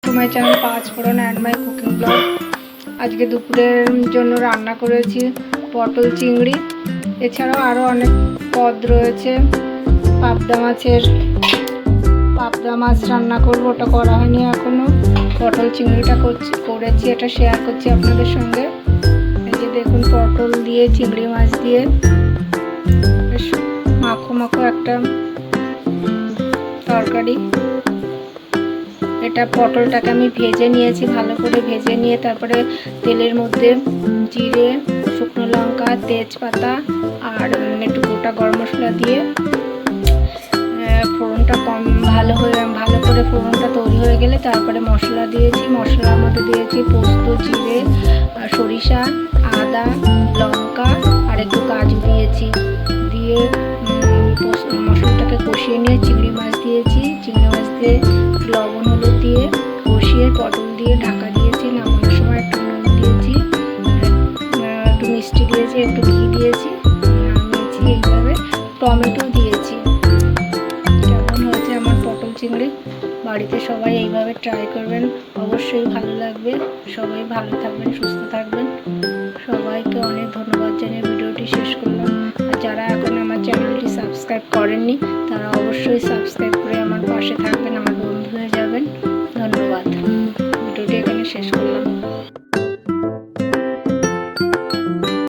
To my channel panch phoron and my cooking blog. আজকে দুপুরের জন্য রান্না করেছি পটল চিংড়ি, এছাড়াও আরও অনেক পদ রয়েছে। পাবদা মাছ রান্না করবো, ওটা করা হয়নি এখনও। পটল চিংড়িটা করেছি, এটা শেয়ার করছি আপনাদের সঙ্গে। এই যে দেখুন, পটল দিয়ে চিংড়ি মাছ দিয়ে বেশ মাখো মাখো একটা তরকারি। এটা পটলটাকে আমি ভেজে নিয়েছি, ভালো করে ভেজে নিয়ে তারপরে তেলের মধ্যে জিরে, শুকনো লঙ্কা, তেজপাতা আর একটু গোটা গরম মশলা দিয়ে ফোড়নটা ভালো করে ফোড়নটা তৈরি হয়ে গেলে তারপরে মশলা দিয়েছি। মশলার মধ্যে দিয়েছি পোস্ত, জিরে, সরিষা, আদা, লঙ্কা আর একটু কাজু দিয়েছি। দিয়ে মশলাটাকে কষিয়ে নিয়ে চিংড়ি মাছ দিয়েছি। চিংড়ি মাছ দিয়ে লবণ হলুদ দিয়ে কষিয়ে পটল দিয়ে ঢাকা দিয়েছি। নামানোর সময় একটু নুন দিয়েছি, একটু মিষ্টি দিয়েছি, একটু ঘি দিয়েছি, নামিয়েছি। এইভাবে টমেটো দিয়েছি। কেমন হয়েছে আমার পটল চিংড়ি? বাড়িতে সবাই এইভাবে ট্রাই করবেন, অবশ্যই ভালো লাগবে। সবাই ভালো থাকবেন, সুস্থ থাকবেন। সবাইকে অনেক ধন্যবাদ জানিয়ে ভিডিওটি শেষ করলাম। আর যারা এখন আমার চ্যানেলটি সাবস্ক্রাইব করেননি তারা অবশ্যই সাবস্ক্রাইব করে আমার পাশে থাকবেন, আমার বন্ধু হয়ে